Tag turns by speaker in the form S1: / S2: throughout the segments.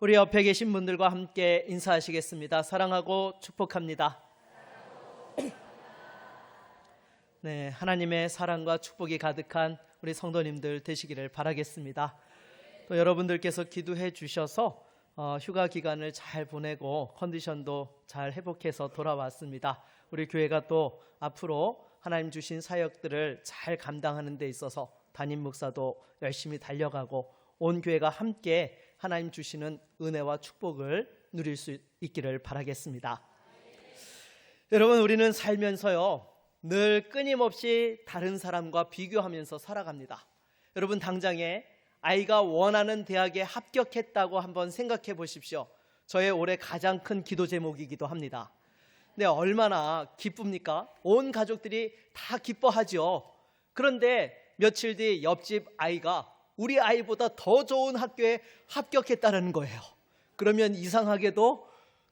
S1: 우리 옆에 계신 분들과 함께 인사하시겠습니다. 사랑하고 축복합니다. 네, 하나님의 사랑과 축복이 가득한 우리 성도님들 되시기를 바라겠습니다. 또 여러분들께서 기도해 주셔서 휴가 기간을 잘 보내고 컨디션도 잘 회복해서 돌아왔습니다. 우리 교회가 또 앞으로 하나님 주신 사역들을 잘 감당하는 데 있어서 담임 목사도 열심히 달려가고 온 교회가 함께 하나님 주시는 은혜와 축복을 누릴 수 있기를 바라겠습니다. 여러분, 우리는 살면서요 늘 끊임없이 다른 사람과 비교하면서 살아갑니다. 여러분, 당장에 아이가 원하는 대학에 합격했다고 한번 생각해 보십시오. 저의 올해 가장 큰 기도 제목이기도 합니다. 근데 얼마나 기쁩니까? 온 가족들이 다 기뻐하죠. 그런데 며칠 뒤 옆집 아이가 우리 아이보다 더 좋은 학교에 합격했다는 거예요. 그러면 이상하게도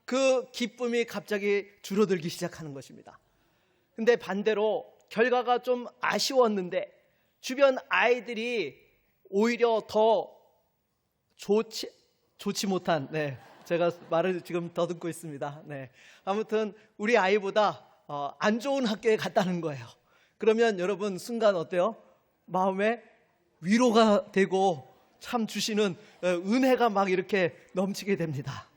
S1: 그 기쁨이 갑자기 줄어들기 시작하는 것입니다. 근데 반대로 결과가 좀 아쉬웠는데 주변 아이들이 오히려 더 좋지 못한, 제가 말을 지금 더듬고 있습니다. 아무튼 우리 아이보다 안 좋은 학교에 갔다는 거예요. 그러면 여러분 순간 어때요? 마음에 위로가 되고 참 주시는 은혜가 막 이렇게 넘치게 됩니다.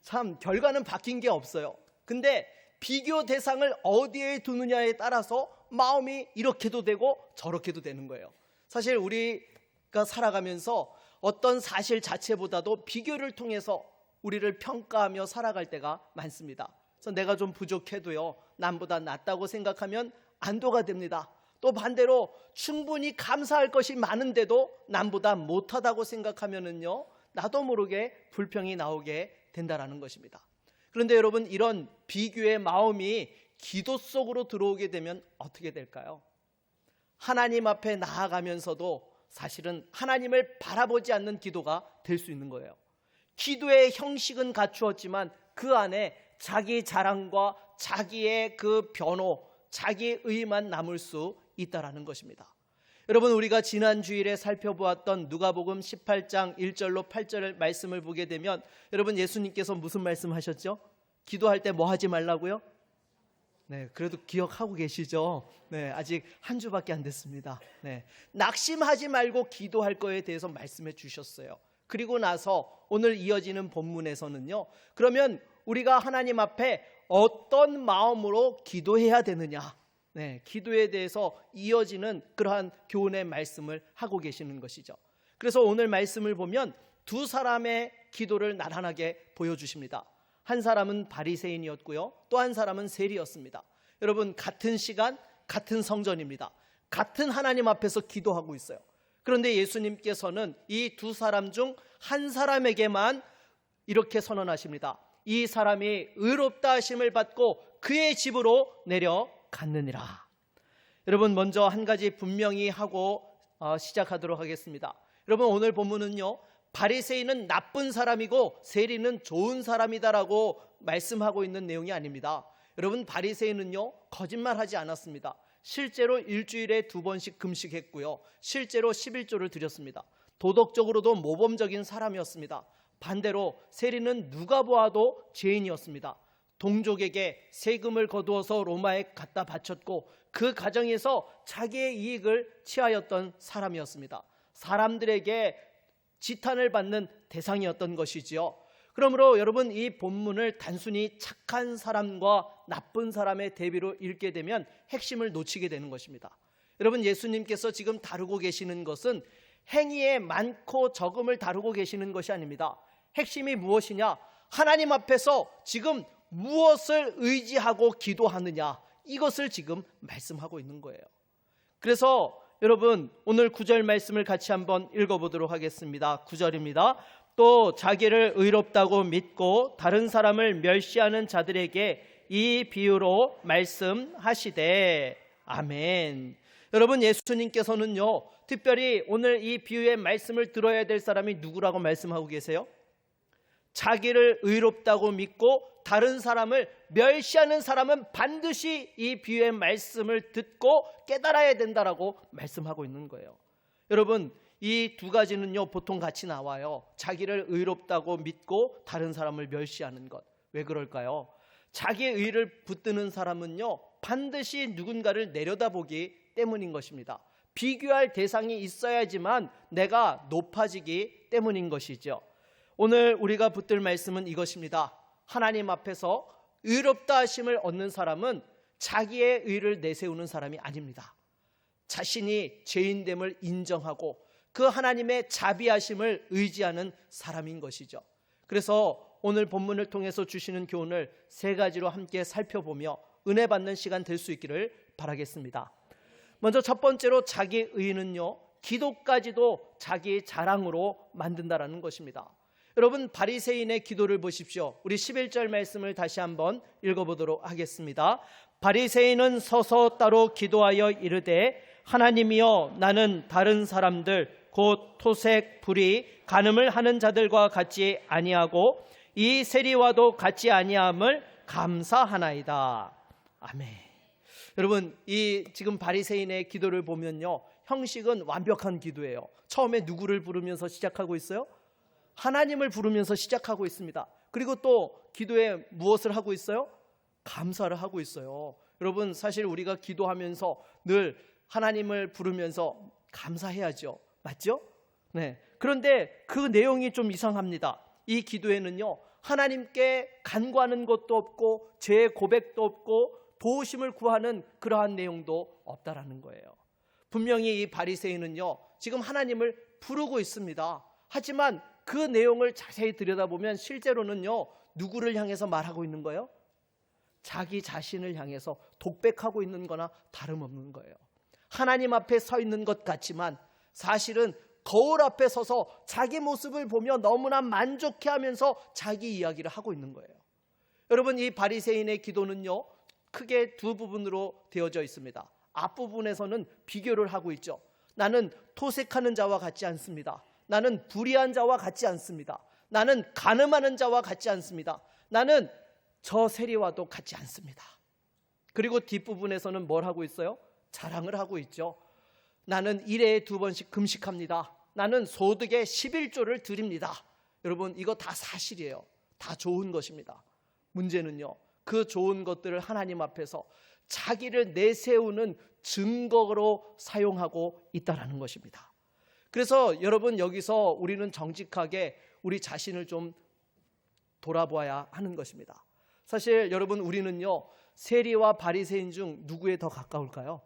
S1: 참 결과는 바뀐 게 없어요. 근데 비교 대상을 어디에 두느냐에 따라서 마음이 이렇게도 되고 저렇게도 되는 거예요. 사실 우리가 살아가면서 어떤 사실 자체보다도 비교를 통해서 우리를 평가하며 살아갈 때가 많습니다. 그래서 내가 좀 부족해도요 남보다 낫다고 생각하면 안도가 됩니다. 또 반대로 충분히 감사할 것이 많은데도 남보다 못하다고 생각하면은요 나도 모르게 불평이 나오게 된다라는 것입니다. 그런데 여러분, 이런 비교의 마음이 기도 속으로 들어오게 되면 어떻게 될까요? 하나님 앞에 나아가면서도 사실은 하나님을 바라보지 않는 기도가 될 수 있는 거예요. 기도의 형식은 갖추었지만 그 안에 자기 자랑과 자기의 그 변호, 자기의 의만 남을 수 있다라는 것입니다. 여러분, 우리가 지난 주일에 살펴보았던 누가복음 18장 1절로 8절 말씀을 보게 되면 여러분, 예수님께서 무슨 말씀하셨죠? 기도할 때 뭐 하지 말라고요? 그래도 기억하고 계시죠? 아직 한 주밖에 안 됐습니다. 낙심하지 말고 기도할 거에 대해서 말씀해 주셨어요. 그리고 나서 오늘 이어지는 본문에서는요, 그러면 우리가 하나님 앞에 어떤 마음으로 기도해야 되느냐, 기도에 대해서 이어지는 그러한 교훈의 말씀을 하고 계시는 것이죠. 그래서 오늘 말씀을 보면 두 사람의 기도를 나란하게 보여주십니다. 한 사람은 바리새인이었고요, 또 한 사람은 세리였습니다. 여러분, 같은 시간 같은 성전입니다. 같은 하나님 앞에서 기도하고 있어요. 그런데 예수님께서는 이 두 사람 중 한 사람에게만 이렇게 선언하십니다. 이 사람이 의롭다 하심을 받고 그의 집으로 내려갔느니라. 여러분, 먼저 한 가지 분명히 하고 시작하도록 하겠습니다. 여러분, 오늘 본문은요, 바리새인은 나쁜 사람이고 세리는 좋은 사람이다라고 말씀하고 있는 내용이 아닙니다. 여러분, 바리새인은요 거짓말하지 않았습니다. 실제로 일주일에 2번씩 금식했고요, 실제로 11조를 드렸습니다. 도덕적으로도 모범적인 사람이었습니다. 반대로 세리는 누가 보아도 죄인이었습니다. 동족에게 세금을 거두어서 로마에 갖다 바쳤고 그 가정에서 자기의 이익을 취하였던 사람이었습니다. 사람들에게 지탄을 받는 대상이었던 것이지요. 그러므로 여러분, 이 본문을 단순히 착한 사람과 나쁜 사람의 대비로 읽게 되면 핵심을 놓치게 되는 것입니다. 여러분, 예수님께서 지금 다루고 계시는 것은 행위의 많고 적음을 다루고 계시는 것이 아닙니다. 핵심이 무엇이냐? 하나님 앞에서 지금 무엇을 의지하고 기도하느냐, 이것을 지금 말씀하고 있는 거예요. 그래서 여러분, 오늘 9절 말씀을 같이 한번 읽어보도록 하겠습니다. 9절입니다. 또 자기를 의롭다고 믿고 다른 사람을 멸시하는 자들에게 이 비유로 말씀하시되 아멘. 여러분, 예수님께서는요 특별히 오늘 이 비유의 말씀을 들어야 될 사람이 누구라고 말씀하고 계세요? 자기를 의롭다고 믿고 다른 사람을 멸시하는 사람은 반드시 이 비유의 말씀을 듣고 깨달아야 된다라고 말씀하고 있는 거예요. 여러분, 이 두 가지는요 보통 같이 나와요. 자기를 의롭다고 믿고 다른 사람을 멸시하는 것. 왜 그럴까요? 자기의 의를 붙드는 사람은요 반드시 누군가를 내려다보기 때문인 것입니다. 비교할 대상이 있어야지만 내가 높아지기 때문인 것이죠. 오늘 우리가 붙들 말씀은 이것입니다. 하나님 앞에서 의롭다 하심을 얻는 사람은 자기의 의를 내세우는 사람이 아닙니다. 자신이 죄인됨을 인정하고 그 하나님의 자비하심을 의지하는 사람인 것이죠. 그래서 오늘 본문을 통해서 주시는 교훈을 세 가지로 함께 살펴보며 은혜 받는 시간 될 수 있기를 바라겠습니다. 먼저 첫 번째로 자기 의는요 기도까지도 자기 자랑으로 만든다라는 것입니다. 여러분 바리새인의 기도를 보십시오. 우리 11절 말씀을 다시 한번 읽어보도록 하겠습니다. 바리새인은 서서 따로 기도하여 이르되 하나님이여 나는 다른 사람들 곧 토색, 불의, 간음을 하는 자들과 같이 아니하고 이 세리와도 같이 아니함을 감사하나이다. 아멘. 여러분 이 지금 바리새인의 기도를 보면요 형식은 완벽한 기도예요. 처음에 누구를 부르면서 시작하고 있어요? 하나님을 부르면서 시작하고 있습니다. 그리고 또 기도에 무엇을 하고 있어요? 감사를 하고 있어요. 여러분 사실 우리가 기도하면서 늘 하나님을 부르면서 감사해야죠. 맞죠? 네. 그런데 그 내용이 좀 이상합니다. 이 기도에는요 하나님께 간구하는 것도 없고 죄 고백도 없고 도우심을 구하는 그러한 내용도 없다라는 거예요. 분명히 이 바리새인은요 지금 하나님을 부르고 있습니다. 하지만 그 내용을 자세히 들여다보면 실제로는요 누구를 향해서 말하고 있는 거예요? 자기 자신을 향해서 독백하고 있는 거나 다름없는 거예요. 하나님 앞에 서 있는 것 같지만 사실은 거울 앞에 서서 자기 모습을 보며 너무나 만족해하면서 자기 이야기를 하고 있는 거예요. 여러분 이 바리새인의 기도는요 크게 두 부분으로 되어져 있습니다. 앞부분에서는 비교를 하고 있죠. 나는 토색하는 자와 같지 않습니다. 나는 불의한 자와 같지 않습니다. 나는 간음하는 자와 같지 않습니다. 나는 저 세리와도 같지 않습니다. 그리고 뒷부분에서는 뭘 하고 있어요? 자랑을 하고 있죠. 나는 1회에 2번씩 금식합니다. 나는 소득의 11조를 드립니다. 여러분 이거 다 사실이에요. 다 좋은 것입니다. 문제는요 그 좋은 것들을 하나님 앞에서 자기를 내세우는 증거로 사용하고 있다는 것입니다. 그래서 여러분 여기서 우리는 정직하게 우리 자신을 좀 돌아보아야 하는 것입니다. 사실 여러분 우리는요 세리와 바리새인 중 누구에 더 가까울까요?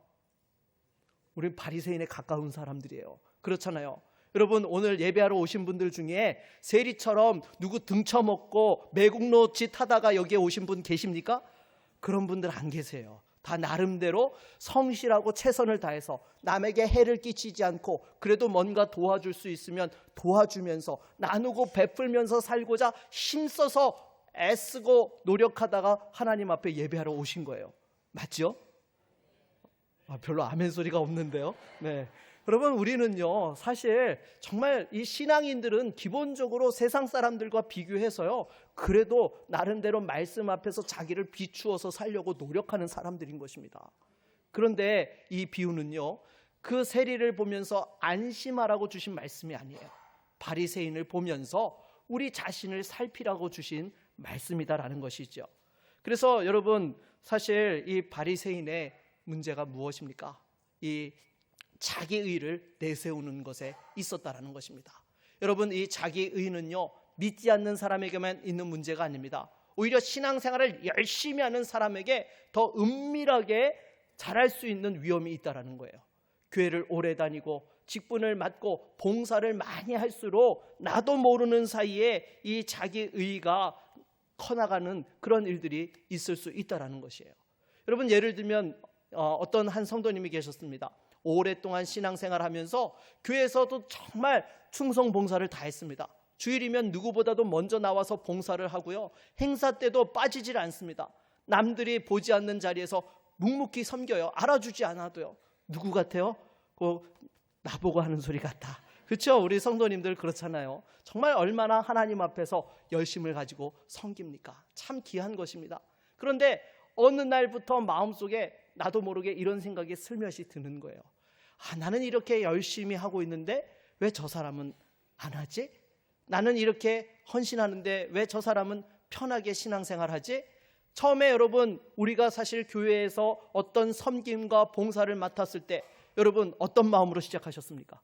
S1: 우리는 바리새인에 가까운 사람들이에요. 그렇잖아요. 여러분 오늘 예배하러 오신 분들 중에 세리처럼 누구 등쳐먹고 매국노치 타다가 여기에 오신 분 계십니까? 그런 분들 안 계세요. 다 나름대로 성실하고 최선을 다해서 남에게 해를 끼치지 않고 그래도 뭔가 도와줄 수 있으면 도와주면서 나누고 베풀면서 살고자 힘써서 애쓰고 노력하다가 하나님 앞에 예배하러 오신 거예요. 맞죠? 별로 아멘 소리가 없는데요. 네. 여러분 우리는요 사실 정말 이 신앙인들은 기본적으로 세상 사람들과 비교해서요 그래도 나름대로 말씀 앞에서 자기를 비추어서 살려고 노력하는 사람들인 것입니다. 그런데 이 비유는요 그 세리를 보면서 안심하라고 주신 말씀이 아니에요. 바리새인을 보면서 우리 자신을 살피라고 주신 말씀이다라는 것이죠. 그래서 여러분 사실 이 바리새인의 문제가 무엇입니까? 이 자기 의를 내세우는 것에 있었다라는 것입니다. 여러분 이 자기 의는요 믿지 않는 사람에게만 있는 문제가 아닙니다. 오히려 신앙생활을 열심히 하는 사람에게 더 은밀하게 잘할 수 있는 위험이 있다라는 거예요. 교회를 오래 다니고 직분을 맡고 봉사를 많이 할수록 나도 모르는 사이에 이 자기 의가 커나가는 그런 일들이 있을 수 있다라는 것이에요. 여러분 예를 들면 어떤 한 성도님이 계셨습니다. 오랫동안 신앙생활하면서 교회에서도 정말 충성 봉사를 다 했습니다. 주일이면 누구보다도 먼저 나와서 봉사를 하고요. 행사 때도 빠지질 않습니다. 남들이 보지 않는 자리에서 묵묵히 섬겨요. 알아주지 않아도요. 누구 같아요? 나보고 하는 소리 같다. 그렇죠? 우리 성도님들 그렇잖아요. 정말 얼마나 하나님 앞에서 열심을 가지고 섬깁니까? 참 귀한 것입니다. 그런데 어느 날부터 마음속에 나도 모르게 이런 생각이 슬며시 드는 거예요. 나는 이렇게 열심히 하고 있는데 왜 저 사람은 안 하지? 나는 이렇게 헌신하는데 왜 저 사람은 편하게 신앙생활하지? 처음에 여러분, 우리가 사실 교회에서 어떤 섬김과 봉사를 맡았을 때 여러분 어떤 마음으로 시작하셨습니까?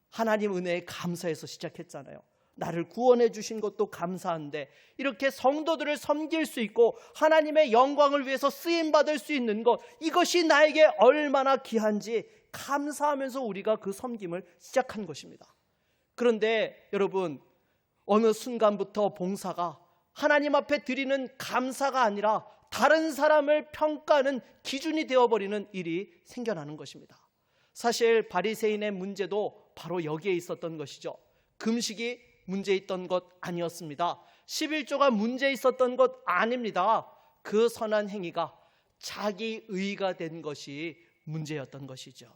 S1: 하나님 은혜에 감사해서 시작했잖아요. 나를 구원해 주신 것도 감사한데 이렇게 성도들을 섬길 수 있고 하나님의 영광을 위해서 쓰임받을 수 있는 것, 이것이 나에게 얼마나 귀한지 감사하면서 우리가 그 섬김을 시작한 것입니다. 그런데 여러분, 어느 순간부터 봉사가 하나님 앞에 드리는 감사가 아니라 다른 사람을 평가하는 기준이 되어버리는 일이 생겨나는 것입니다. 사실 바리새인의 문제도 바로 여기에 있었던 것이죠. 금식이 문제 있던 것 아니었습니다. 11조가 문제 있었던 것 아닙니다. 그 선한 행위가 자기 의가 된 것이 문제였던 것이죠.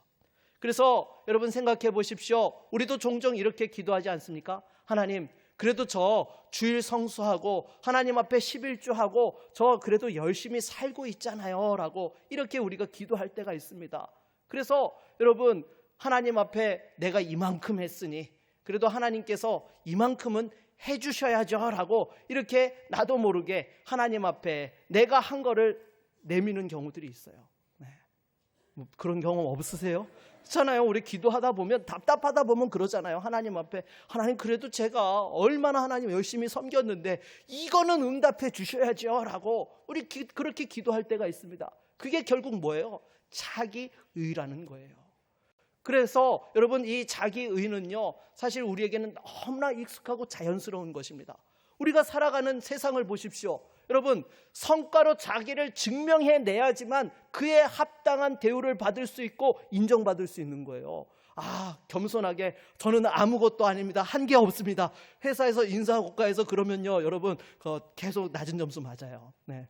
S1: 그래서 여러분 생각해 보십시오. 우리도 종종 이렇게 기도하지 않습니까? 하나님, 그래도 저 주일 성수하고 하나님 앞에 11조하고 저 그래도 열심히 살고 있잖아요 라고 이렇게 우리가 기도할 때가 있습니다. 그래서 여러분, 하나님 앞에 내가 이만큼 했으니 그래도 하나님께서 이만큼은 해주셔야죠 라고 이렇게 나도 모르게 하나님 앞에 내가 한 거를 내미는 경우들이 있어요. 네. 뭐 그런 경험 없으세요? 그렇잖아요. 우리 기도하다 보면 답답하다 보면 그러잖아요. 하나님 앞에, 하나님 그래도 제가 얼마나 하나님 열심히 섬겼는데 이거는 응답해 주셔야죠 라고 우리 그렇게 기도할 때가 있습니다. 그게 결국 뭐예요? 자기 의라는 거예요. 그래서 여러분, 이 자기 의는요 사실 우리에게는 너무나 익숙하고 자연스러운 것입니다. 우리가 살아가는 세상을 보십시오. 여러분, 성과로 자기를 증명해내야지만 그에 합당한 대우를 받을 수 있고 인정받을 수 있는 거예요. 겸손하게 저는 아무것도 아닙니다. 한 게 없습니다. 회사에서 인사고과에서 그러면요 여러분 계속 낮은 점수 맞아요. 네.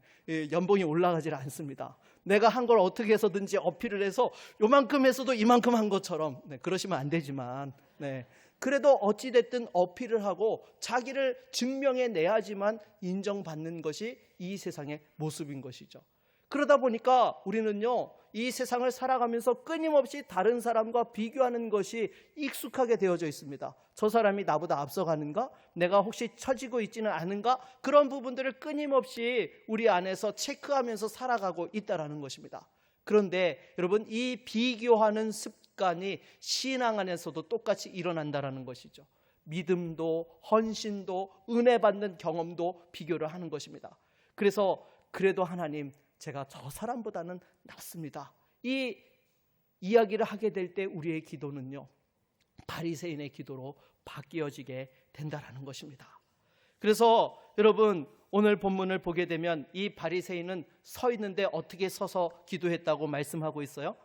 S1: 연봉이 올라가질 않습니다. 내가 한 걸 어떻게 해서든지 어필을 해서 요만큼 했어도 이만큼 한 것처럼, 네, 그러시면 안 되지만, 네, 그래도 어찌됐든 어필을 하고 자기를 증명해내야지만 인정받는 것이 이 세상의 모습인 것이죠. 그러다 보니까 우리는요 이 세상을 살아가면서 끊임없이 다른 사람과 비교하는 것이 익숙하게 되어져 있습니다. 저 사람이 나보다 앞서가는가? 내가 혹시 처지고 있지는 않은가? 그런 부분들을 끊임없이 우리 안에서 체크하면서 살아가고 있다는 것입니다. 그런데 여러분, 이 비교하는 습관이 신앙 안에서도 똑같이 일어난다는 것이죠. 믿음도 헌신도 은혜 받는 경험도 비교를 하는 것입니다. 그래서 그래도 하나님, 제가 저 사람보다는 낫습니다. 이 이야기를 하게 될 때 우리의 기도는요 바리새인의 기도로 바뀌어지게 된다는 것입니다. 그래서 여러분, 오늘 본문을 보게 되면 이 바리새인은 서 있는데 어떻게 서서 기도했다고 말씀하고 있어요?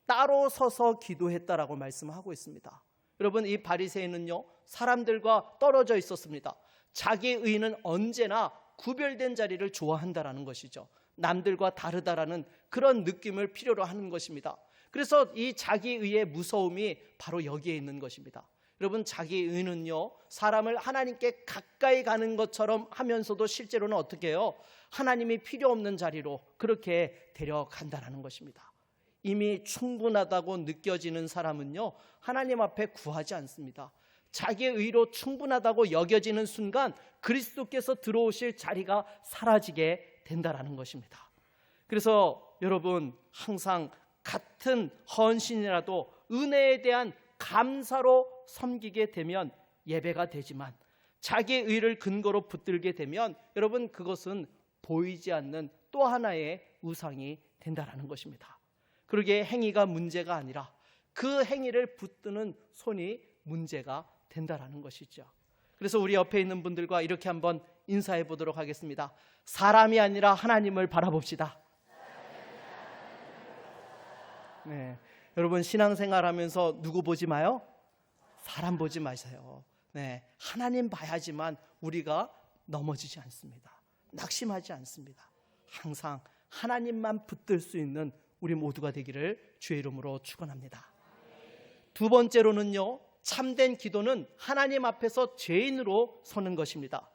S1: 따로 서서 기도했다라고 말씀하고 있습니다. 여러분, 이 바리새인은요 사람들과 떨어져 있었습니다. 자기 의는 언제나 구별된 자리를 좋아한다라는 것이죠. 남들과 다르다라는 그런 느낌을 필요로 하는 것입니다. 그래서 이 자기의의 무서움이 바로 여기에 있는 것입니다. 여러분, 자기의는요 사람을 하나님께 가까이 가는 것처럼 하면서도 실제로는 어떻게 해요? 하나님이 필요 없는 자리로 그렇게 데려간다는 것입니다. 이미 충분하다고 느껴지는 사람은요 하나님 앞에 구하지 않습니다. 자기의 의로 충분하다고 여겨지는 순간 그리스도께서 들어오실 자리가 사라지게 된다라는 것입니다. 그래서 여러분, 항상 같은 헌신이라도 은혜에 대한 감사로 섬기게 되면 예배가 되지만 자기의 의를 근거로 붙들게 되면 여러분, 그것은 보이지 않는 또 하나의 우상이 된다라는 것입니다. 그러기에 행위가 문제가 아니라 그 행위를 붙드는 손이 문제가 된다라는 것이죠. 그래서 우리 옆에 있는 분들과 이렇게 한번 인사해 보도록 하겠습니다. 사람이 아니라 하나님을 바라봅시다. 네, 여러분, 신앙생활하면서 누구 보지 마요? 사람 보지 마세요. 네, 하나님 봐야지만 우리가 넘어지지 않습니다. 낙심하지 않습니다. 항상 하나님만 붙들 수 있는 우리 모두가 되기를 주의 이름으로 축원합니다. 두 번째로는요, 참된 기도는 하나님 앞에서 죄인으로 서는 것입니다.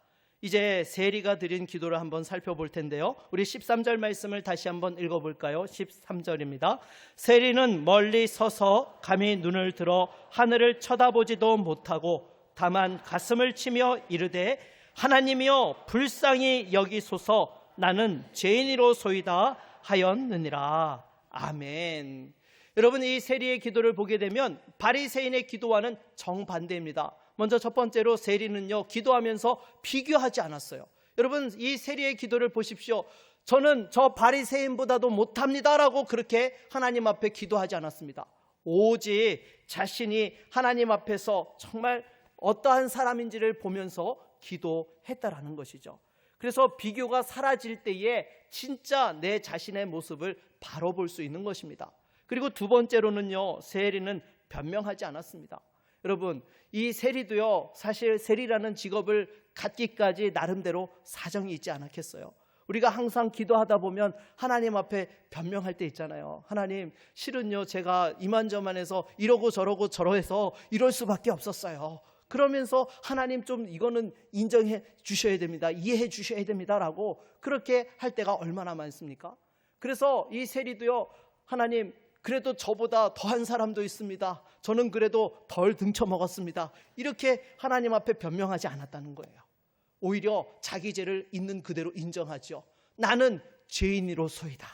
S1: 이제 세리가 드린 기도를 한번 살펴볼 텐데요. 우리 13절 말씀을 다시 한번 읽어볼까요? 13절입니다. 세리는 멀리 서서 감히 눈을 들어 하늘을 쳐다보지도 못하고 다만 가슴을 치며 이르되 하나님이여 불쌍히 여기소서 나는 죄인이로소이다 하였느니라. 아멘. 여러분, 이 세리의 기도를 보게 되면 바리새인의 기도와는 정반대입니다. 먼저 첫 번째로 세리는요, 기도하면서 비교하지 않았어요. 여러분, 이 세리의 기도를 보십시오. 저는 저 바리새인보다도 못합니다라고 그렇게 하나님 앞에 기도하지 않았습니다. 오직 자신이 하나님 앞에서 정말 어떠한 사람인지를 보면서 기도했다라는 것이죠. 그래서 비교가 사라질 때에 진짜 내 자신의 모습을 바로 볼 수 있는 것입니다. 그리고 두 번째로는요, 세리는 변명하지 않았습니다. 여러분, 이 세리도요, 사실 세리라는 직업을 갖기까지 나름대로 사정이 있지 않았겠어요? 우리가 항상 기도하다 보면 하나님 앞에 변명할 때 있잖아요. 하나님, 실은요 제가 이만저만해서 이러고 저러고 저러해서 이럴 수밖에 없었어요. 그러면서 하나님 좀 이거는 인정해 주셔야 됩니다, 이해해 주셔야 됩니다 라고 그렇게 할 때가 얼마나 많습니까? 그래서 이 세리도요, 하나님 그래도 저보다 더한 사람도 있습니다, 저는 그래도 덜 등쳐먹었습니다, 이렇게 하나님 앞에 변명하지 않았다는 거예요. 오히려 자기 죄를 있는 그대로 인정하죠. 나는 죄인이로소이다.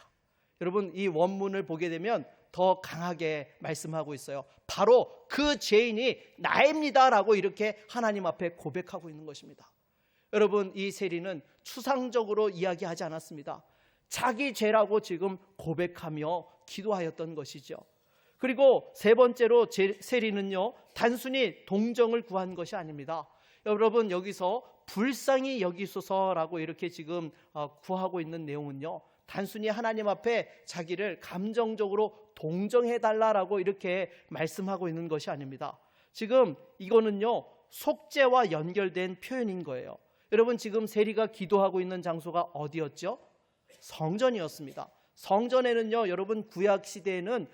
S1: 여러분, 이 원문을 보게 되면 더 강하게 말씀하고 있어요. 바로 그 죄인이 나입니다 라고 이렇게 하나님 앞에 고백하고 있는 것입니다. 여러분, 이 세리는 추상적으로 이야기하지 않았습니다. 자기 죄라고 지금 고백하며 기도하였던 것이죠. 그리고 세 번째로 세리는요, 단순히 동정을 구한 것이 아닙니다. 여러분, 여기서 불쌍히 여기소서라고 이렇게 지금 구하고 있는 내용은요, 단순히 하나님 앞에 자기를 감정적으로 동정해달라고 이렇게 말씀하고 있는 것이 아닙니다. 지금 이거는요, 속죄와 연결된 표현인 거예요. 여러분, 지금 세리가 기도하고 있는 장소가 어디였죠? 성전이었습니다. 성전에는요, 여러분, 구약 시대에는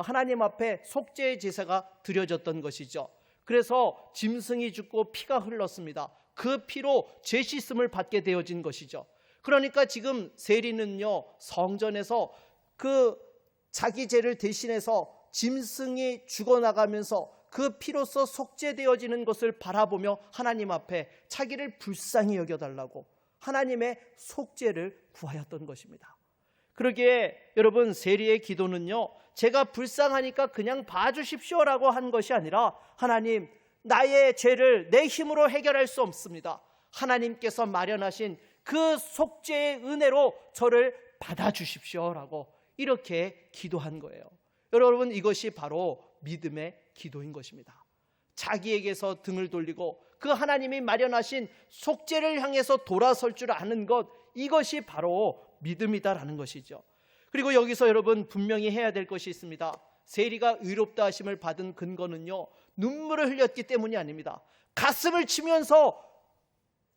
S1: 하나님 앞에 속죄의 제사가 드려졌던 것이죠. 그래서 짐승이 죽고 피가 흘렀습니다. 그 피로 죄 씻음을 받게 되어진 것이죠. 그러니까 지금 세리는요, 성전에서 그 자기 죄를 대신해서 짐승이 죽어나가면서 그 피로써 속죄되어지는 것을 바라보며 하나님 앞에 자기를 불쌍히 여겨달라고 하나님의 속죄를 구하였던 것입니다. 그러기에 여러분, 세리의 기도는요, 제가 불쌍하니까 그냥 봐주십시오라고 한 것이 아니라, 하나님, 나의 죄를 내 힘으로 해결할 수 없습니다, 하나님께서 마련하신 그 속죄의 은혜로 저를 받아주십시오라고 이렇게 기도한 거예요. 여러분, 이것이 바로 믿음의 기도인 것입니다. 자기에게서 등을 돌리고 그 하나님이 마련하신 속죄를 향해서 돌아설 줄 아는 것, 이것이 바로 믿음이다라는 것이죠. 그리고 여기서 여러분, 분명히 해야 될 것이 있습니다. 세리가 의롭다 하심을 받은 근거는요, 눈물을 흘렸기 때문이 아닙니다. 가슴을 치면서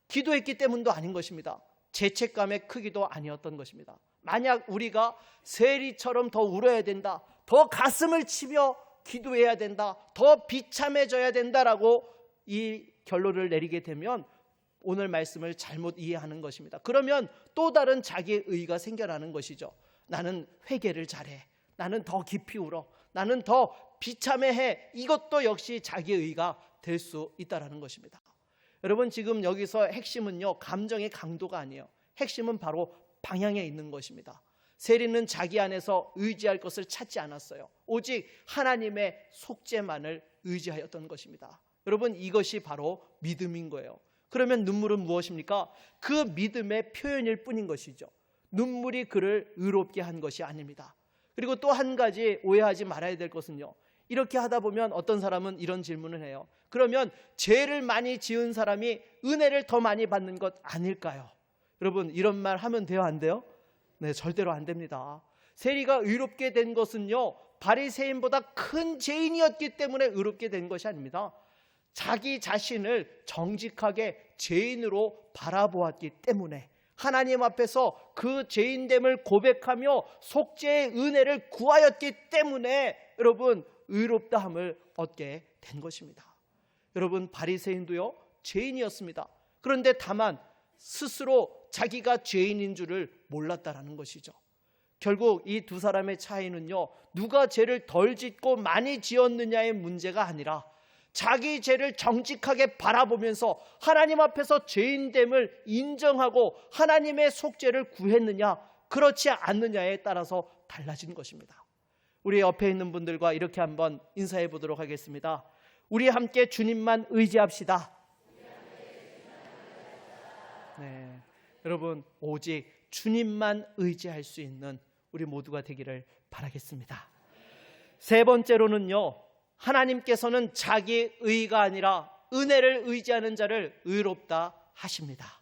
S1: 기도했기 때문도 아닌 것입니다. 죄책감의 크기도 아니었던 것입니다. 만약 우리가 세리처럼 더 울어야 된다, 더 가슴을 치며 기도해야 된다, 더 비참해져야 된다라고 이 결론을 내리게 되면 오늘 말씀을 잘못 이해하는 것입니다. 그러면 또 다른 자기의 의의가 생겨나는 것이죠. 나는 회개를 잘해, 나는 더 깊이 울어, 나는 더 비참해해. 이것도 역시 자기의 의의가 될 수 있다는 것입니다. 여러분, 지금 여기서 핵심은요, 감정의 강도가 아니에요. 핵심은 바로 방향에 있는 것입니다. 세리는 자기 안에서 의지할 것을 찾지 않았어요. 오직 하나님의 속죄만을 의지하였던 것입니다. 여러분, 이것이 바로 믿음인 거예요. 그러면 눈물은 무엇입니까? 그 믿음의 표현일 뿐인 것이죠. 눈물이 그를 의롭게 한 것이 아닙니다. 그리고 또 한 가지 오해하지 말아야 될 것은요, 이렇게 하다 보면 어떤 사람은 이런 질문을 해요. 그러면 죄를 많이 지은 사람이 은혜를 더 많이 받는 것 아닐까요? 여러분, 이런 말 하면 돼요, 안 돼요? 네, 절대로 안 됩니다. 세리가 의롭게 된 것은요, 바리새인보다 큰 죄인이었기 때문에 의롭게 된 것이 아닙니다. 자기 자신을 정직하게 죄인으로 바라보았기 때문에, 하나님 앞에서 그 죄인됨을 고백하며 속죄의 은혜를 구하였기 때문에 여러분, 의롭다함을 얻게 된 것입니다. 여러분, 바리새인도요, 죄인이었습니다. 그런데 다만 스스로 자기가 죄인인 줄을 몰랐다라는 것이죠. 결국 이 두 사람의 차이는요, 누가 죄를 덜 짓고 많이 지었느냐의 문제가 아니라 자기 죄를 정직하게 바라보면서 하나님 앞에서 죄인됨을 인정하고 하나님의 속죄를 구했느냐 그렇지 않느냐에 따라서 달라진 것입니다. 우리 옆에 있는 분들과 이렇게 한번 인사해 보도록 하겠습니다. 우리 함께 주님만 의지합시다. 네, 여러분, 오직 주님만 의지할 수 있는 우리 모두가 되기를 바라겠습니다. 세 번째로는요, 하나님께서는 자기 의가 아니라 은혜를 의지하는 자를 의롭다 하십니다.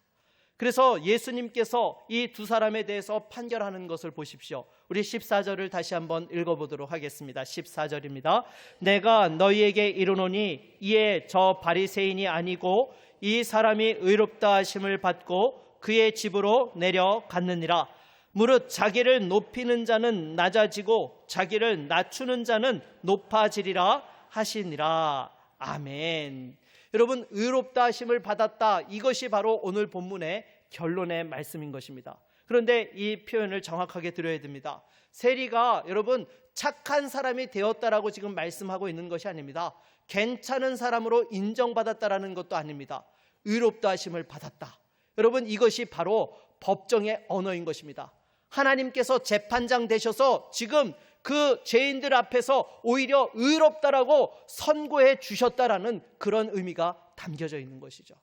S1: 그래서 예수님께서 이 두 사람에 대해서 판결하는 것을 보십시오. 우리 14절을 다시 한번 읽어보도록 하겠습니다. 14절입니다. 내가 너희에게 이르노니 이에 저 바리새인이 아니고 이 사람이 의롭다 하심을 받고 그의 집으로 내려갔느니라. 무릇 자기를 높이는 자는 낮아지고 자기를 낮추는 자는 높아지리라 하시니라. 아멘. 여러분, 의롭다 하심을 받았다, 이것이 바로 오늘 본문의 결론의 말씀인 것입니다. 그런데 이 표현을 정확하게 들어야 됩니다. 세리가 여러분 착한 사람이 되었다라고 지금 말씀하고 있는 것이 아닙니다. 괜찮은 사람으로 인정받았다라는 것도 아닙니다. 의롭다 하심을 받았다. 여러분, 이것이 바로 법정의 언어인 것입니다. 하나님께서 재판장 되셔서 지금 그 죄인들 앞에서 오히려 의롭다라고 선고해 주셨다라는 그런 의미가 담겨져 있는 것이죠.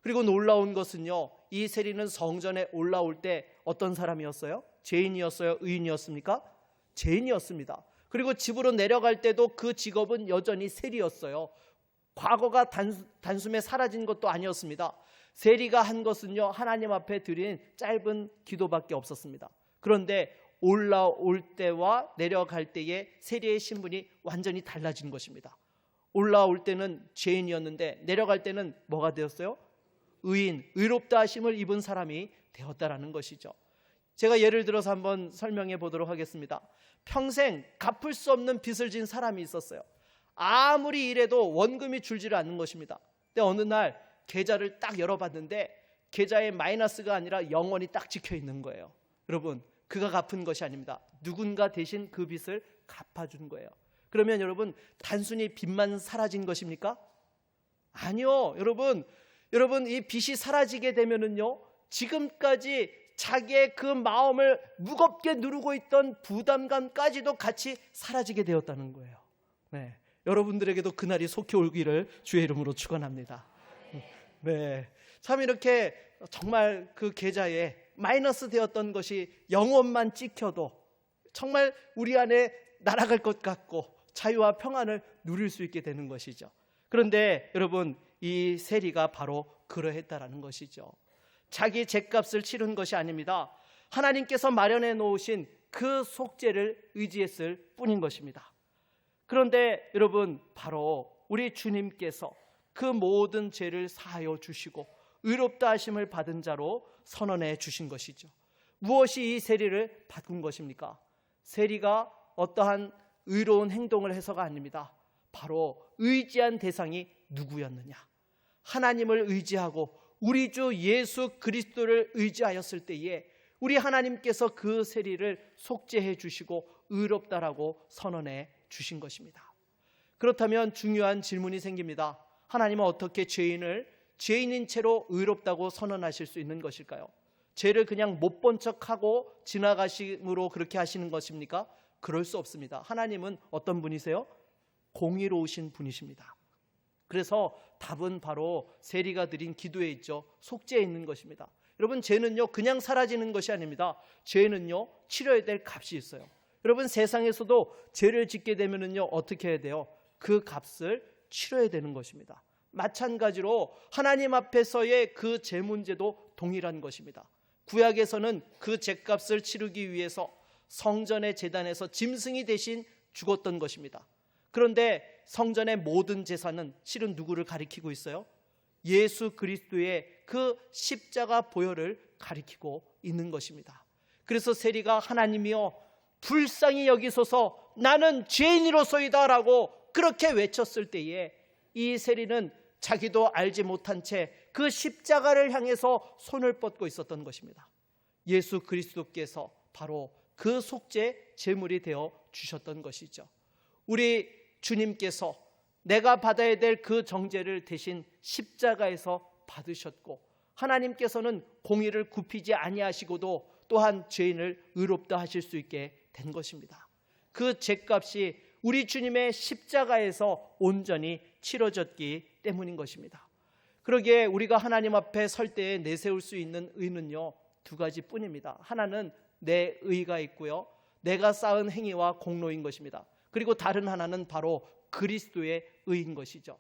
S1: 그리고 놀라운 것은요, 이 세리는 성전에 올라올 때 어떤 사람이었어요? 죄인이었어요? 의인이었습니까? 죄인이었습니다. 그리고 집으로 내려갈 때도 그 직업은 여전히 세리였어요. 과거가 단숨에 사라진 것도 아니었습니다. 세리가 한 것은요, 하나님 앞에 드린 짧은 기도밖에 없었습니다. 그런데 올라올 때와 내려갈 때의 세리의 신분이 완전히 달라진 것입니다. 올라올 때는 죄인이었는데 내려갈 때는 뭐가 되었어요? 의인, 의롭다 하심을 입은 사람이 되었다라는 것이죠. 제가 예를 들어서 한번 설명해 보도록 하겠습니다. 평생 갚을 수 없는 빚을 진 사람이 있었어요. 아무리 일해도 원금이 줄지를 않는 것입니다. 근데 어느 날 계좌를 딱 열어봤는데 계좌에 마이너스가 아니라 영원히 딱 찍혀 있는 거예요. 여러분, 그가 갚은 것이 아닙니다. 누군가 대신 그 빚을 갚아준 거예요. 그러면 여러분, 단순히 빚만 사라진 것입니까? 아니요. 여러분, 이 빚이 사라지게 되면은요, 지금까지 자기의 그 마음을 무겁게 누르고 있던 부담감까지도 같이 사라지게 되었다는 거예요. 네, 여러분들에게도 그날이 속히 오기를 주의 이름으로 축원합니다. 네, 참 이렇게 정말 그 계좌에 마이너스 되었던 것이 영원만 찍혀도 정말 우리 안에 날아갈 것 같고 자유와 평안을 누릴 수 있게 되는 것이죠. 그런데 여러분, 이 세리가 바로 그러했다라는 것이죠. 자기 죗값을 치른 것이 아닙니다. 하나님께서 마련해 놓으신 그 속죄를 의지했을 뿐인 것입니다. 그런데 여러분, 바로 우리 주님께서 그 모든 죄를 사하여 주시고 의롭다 하심을 받은 자로 선언해 주신 것이죠. 무엇이 이 세리를 바꾼 것입니까? 세리가 어떠한 의로운 행동을 해서가 아닙니다. 바로 의지한 대상이 누구였느냐? 하나님을 의지하고 우리 주 예수 그리스도를 의지하였을 때에 우리 하나님께서 그 세리를 속죄해 주시고 의롭다라고 선언해 주신 것입니다. 그렇다면 중요한 질문이 생깁니다. 하나님은 어떻게 죄인인 채로 의롭다고 선언하실 수 있는 것일까요? 죄를 그냥 못 본 척하고 지나가심으로 그렇게 하시는 것입니까? 그럴 수 없습니다. 하나님은 어떤 분이세요? 공의로우신 분이십니다. 그래서 답은 바로 세리가 드린 기도에 있죠. 속죄에 있는 것입니다. 여러분, 죄는요 그냥 사라지는 것이 아닙니다. 죄는요 치러야 될 값이 있어요. 여러분, 세상에서도 죄를 짓게 되면은요 어떻게 해야 돼요? 그 값을 치러야 되는 것입니다. 마찬가지로 하나님 앞에서의 그 죄 문제도 동일한 것입니다. 구약에서는 그 죄값을 치르기 위해서 성전의 제단에서 짐승이 대신 죽었던 것입니다. 그런데 성전의 모든 제사는 실은 누구를 가리키고 있어요? 예수 그리스도의 그 십자가 보혈을 가리키고 있는 것입니다. 그래서 세리가 하나님이여 불쌍히 여기소서 나는 죄인이로소이다 라고 그렇게 외쳤을 때에 이 세리는 자기도 알지 못한 채 그 십자가를 향해서 손을 뻗고 있었던 것입니다. 예수 그리스도께서 바로 그 속죄 제물이 되어 주셨던 것이죠. 우리 주님께서 내가 받아야 될 그 정죄를 대신 십자가에서 받으셨고, 하나님께서는 공의를 굽히지 아니하시고도 또한 죄인을 의롭다 하실 수 있게 된 것입니다. 그 죄값이 우리 주님의 십자가에서 온전히 치러졌기 때문인 것입니다. 그러기에 우리가 하나님 앞에 설 때에 내세울 수 있는 의는요, 두 가지뿐입니다. 하나는 내 의가 있고요, 내가 쌓은 행위와 공로인 것입니다. 그리고 다른 하나는 바로 그리스도의 의인 것이죠.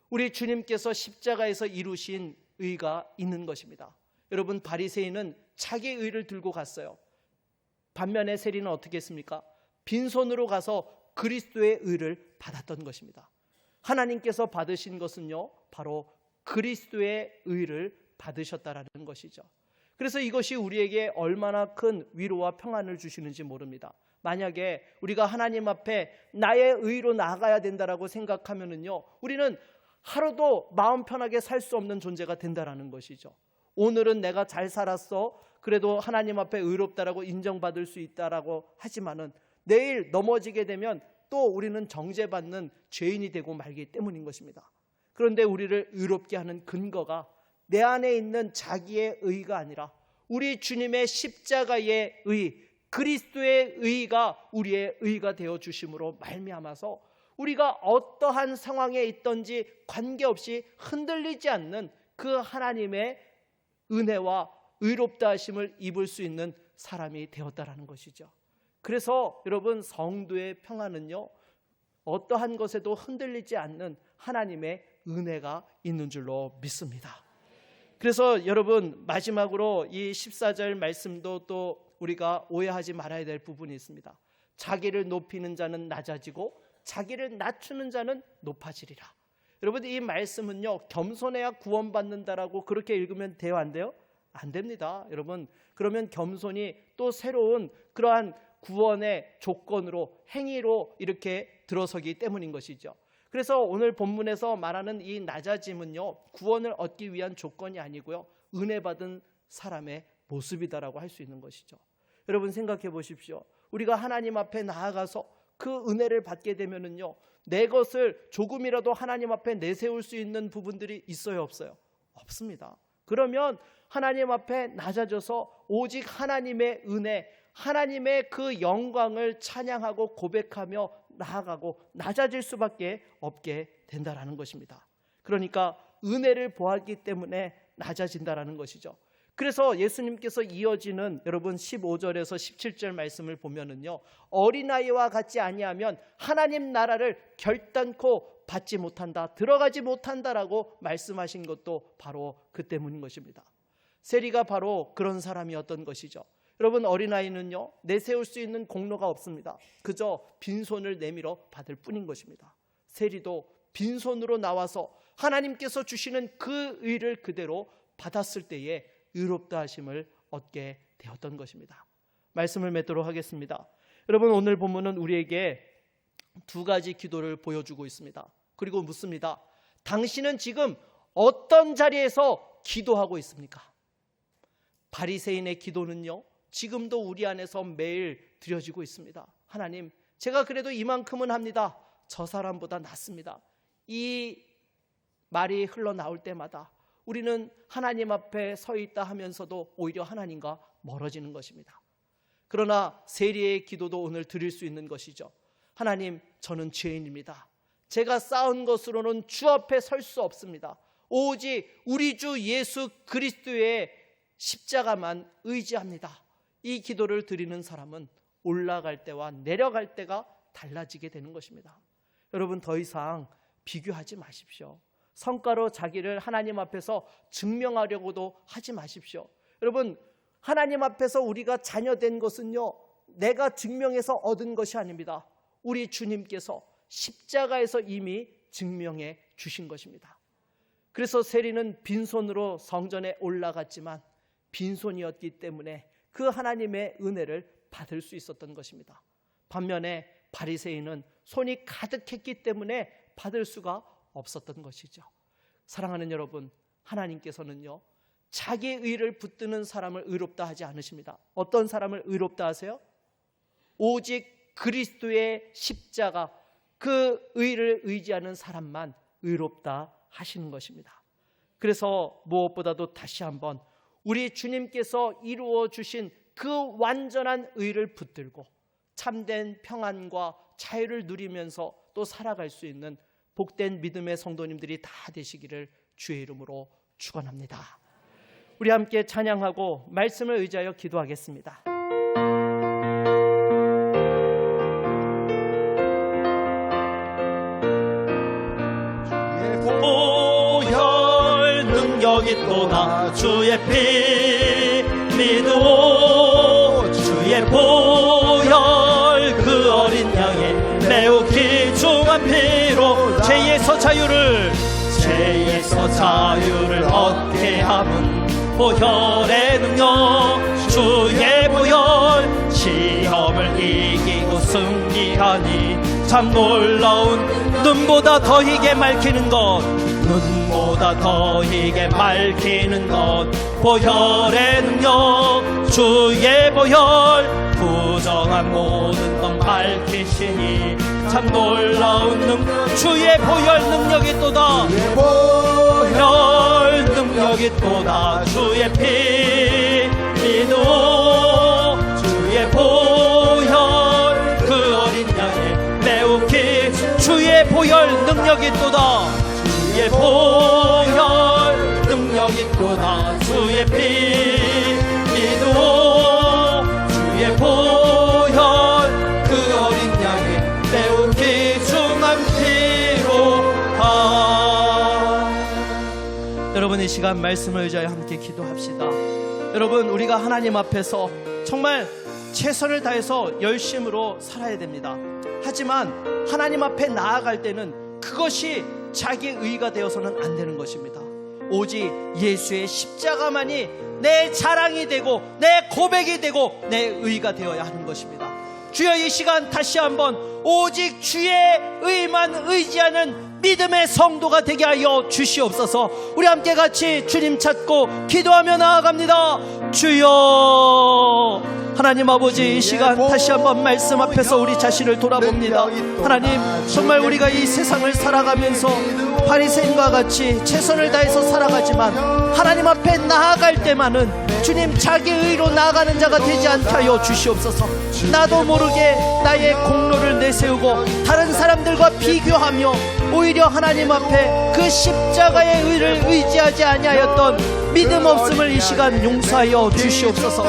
S1: 우리 주님께서 십자가에서 이루신 의가 있는 것입니다. 여러분, 바리새인은 자기 의를 들고 갔어요. 반면에 세리는 어떻게 했습니까? 빈손으로 가서 그리스도의 의를 받았던 것입니다. 하나님께서 받으신 것은요, 바로 그리스도의 의를 받으셨다라는 것이죠. 그래서 이것이 우리에게 얼마나 큰 위로와 평안을 주시는지 모릅니다. 만약에 우리가 하나님 앞에 나의 의로 나아가야 된다라고 생각하면은요, 우리는 하루도 마음 편하게 살 수 없는 존재가 된다라는 것이죠. 오늘은 내가 잘 살았어, 그래도 하나님 앞에 의롭다라고 인정받을 수 있다라고 하지만은 내일 넘어지게 되면 또 우리는 정죄받는 죄인이 되고 말기 때문인 것입니다. 그런데 우리를 의롭게 하는 근거가 내 안에 있는 자기의 의가 아니라 우리 주님의 십자가의 의, 그리스도의 의가 우리의 의가 되어 주심으로 말미암아서 우리가 어떠한 상황에 있든지 관계없이 흔들리지 않는 그 하나님의 은혜와 의롭다 하심을 입을 수 있는 사람이 되었다라는 것이죠. 그래서 여러분, 성도의 평안은요, 어떠한 것에도 흔들리지 않는 하나님의 은혜가 있는 줄로 믿습니다. 그래서 여러분, 마지막으로 이 14절 말씀도 또 우리가 오해하지 말아야 될 부분이 있습니다. 자기를 높이는 자는 낮아지고 자기를 낮추는 자는 높아지리라. 여러분, 이 말씀은요, 겸손해야 구원받는다라고 그렇게 읽으면 돼요, 안 돼요? 안 됩니다. 여러분, 그러면 겸손이 또 새로운 그러한 구원의 조건으로, 행위로 이렇게 들어서기 때문인 것이죠. 그래서 오늘 본문에서 말하는 이 낮아짐은요, 구원을 얻기 위한 조건이 아니고요, 은혜 받은 사람의 모습이다라고 할 수 있는 것이죠. 여러분, 생각해 보십시오. 우리가 하나님 앞에 나아가서 그 은혜를 받게 되면은요, 내 것을 조금이라도 하나님 앞에 내세울 수 있는 부분들이 있어요, 없어요? 없습니다. 그러면 하나님 앞에 낮아져서 오직 하나님의 은혜, 하나님의 그 영광을 찬양하고 고백하며 나아가고 낮아질 수밖에 없게 된다라는 것입니다. 그러니까 은혜를 보았기 때문에 낮아진다라는 것이죠. 그래서 예수님께서 이어지는 여러분 15절에서 17절 말씀을 보면은요, 어린아이와 같지 아니하면 하나님 나라를 결단코 받지 못한다, 들어가지 못한다라고 말씀하신 것도 바로 그 때문인 것입니다. 세리가 바로 그런 사람이었던 것이죠. 여러분, 어린아이는요, 내세울 수 있는 공로가 없습니다. 그저 빈손을 내밀어 받을 뿐인 것입니다. 세리도 빈손으로 나와서 하나님께서 주시는 그 의를 그대로 받았을 때에 의롭다 하심을 얻게 되었던 것입니다. 말씀을 맺도록 하겠습니다. 여러분, 오늘 본문은 우리에게 두 가지 기도를 보여주고 있습니다. 그리고 묻습니다. 당신은 지금 어떤 자리에서 기도하고 있습니까? 바리새인의 기도는요, 지금도 우리 안에서 매일 드려지고 있습니다. 하나님, 제가 그래도 이만큼은 합니다. 저 사람보다 낫습니다. 이 말이 흘러나올 때마다 우리는 하나님 앞에 서 있다 하면서도 오히려 하나님과 멀어지는 것입니다. 그러나 세리의 기도도 오늘 드릴 수 있는 것이죠. 하나님, 저는 죄인입니다. 제가 쌓은 것으로는 주 앞에 설 수 없습니다. 오직 우리 주 예수 그리스도의 십자가만 의지합니다. 이 기도를 드리는 사람은 올라갈 때와 내려갈 때가 달라지게 되는 것입니다. 여러분, 더 이상 비교하지 마십시오. 성과로 자기를 하나님 앞에서 증명하려고도 하지 마십시오. 여러분, 하나님 앞에서 우리가 자녀된 것은요, 내가 증명해서 얻은 것이 아닙니다. 우리 주님께서 십자가에서 이미 증명해 주신 것입니다. 그래서 세리는 빈손으로 성전에 올라갔지만 빈손이었기 때문에 그 하나님의 은혜를 받을 수 있었던 것입니다. 반면에 바리새인은 손이 가득했기 때문에 받을 수가 없었던 것이죠. 사랑하는 여러분, 하나님께서는요, 자기의 의를 붙드는 사람을 의롭다 하지 않으십니다. 어떤 사람을 의롭다 하세요? 오직 그리스도의 십자가, 그 의를 의지하는 사람만 의롭다 하시는 것입니다. 그래서 무엇보다도 다시 한번 우리 주님께서 이루어 주신 그 완전한 의를 붙들고 참된 평안과 자유를 누리면서 또 살아갈 수 있는 복된 믿음의 성도님들이 다 되시기를 주의 이름으로 축원합니다. 우리 함께 찬양하고 말씀을 의지하여 기도하겠습니다.
S2: 보혈 능력이 또다 주의 피 믿어 주의 보혈 그 어린 양의 매우 귀중한 피로 죄에서 자유를 얻게 함은 보혈의 능력 주의 보혈 시험을 이기고 승리하니 참 놀라운 눈보다 더 희게 맑히는 것 눈보다 더 희게 맑히는 것 보혈의 능력 주의 보혈 부정한 모든 것 밝히시니 참 놀라운 주의 보혈 능력이 또다 보혈 능력이 또다 주의 피 믿어 주의 보혈 그 어린 양의 매우 기 주의 보혈 능력이 또다 주의 보혈 능력이 또다 주의 피 믿어 주의 보혈 그 어린 양의 매우 귀중한 피로다.
S1: 여러분, 이 시간 말씀을 의지하여 함께 기도합시다. 여러분, 우리가 하나님 앞에서 정말 최선을 다해서 열심으로 살아야 됩니다. 하지만 하나님 앞에 나아갈 때는 그것이 자기의 의가 되어서는 안 되는 것입니다. 오직 예수의 십자가만이 내 자랑이 되고 내 고백이 되고 내 의가 되어야 하는 것입니다. 주여, 이 시간 다시 한번 오직 주의 의만 의지하는 믿음의 성도가 되게 하여 주시옵소서. 우리 함께 같이 주님 찾고 기도하며 나아갑니다. 주여, 하나님 아버지, 이 시간 다시 한번 말씀 앞에서 우리 자신을 돌아봅니다. 하나님, 정말 우리가 이 세상을 살아가면서 바리새인과 같이 최선을 다해서 살아가지만 하나님 앞에 나아갈 때만은 주님 자기 의로 나아가는 자가 되지 않게 하여 주시옵소서. 나도 모르게 나의 공로를 내세우고 다른 사람들과 비교하며 오히려 하나님 앞에 그 십자가의 의를 의지하지 아니하였던 믿음 없음을 이 시간 용서하여 주시옵소서.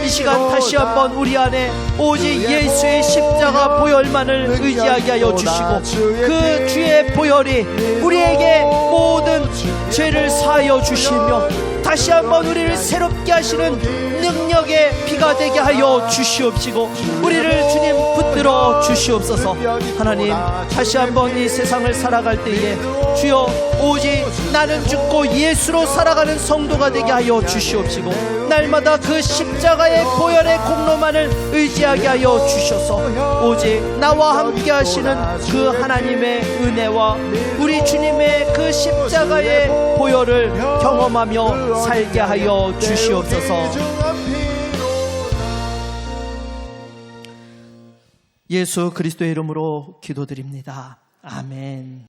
S1: 이 시간 다시 한번 우리 안에 오직 예수의 십자가 보혈만을 의지하게 하여 주시고 그 주의 보혈이 우리에게 모든 죄를 사하여 주시며 다시 한번 우리를 새롭게 하시는 능력의 피가 되게 하여 주시옵시고 우리를 주님 붙들어 주시옵소서. 하나님, 다시 한번 이 세상을 살아갈 때에 주여, 오직 나는 죽고 예수로 살아가는 성도가 되게 하여 주시옵시고 날마다 그 십자가의 보혈의 공로만을 의지하게 하여 주셔서 오직 나와 함께 하시는 그 하나님의 은혜와 우리 주님의 그 십자가의 보혈을 경험하며 살게 하여 주시옵소서. 예수 그리스도의 이름으로 기도드립니다. 아멘.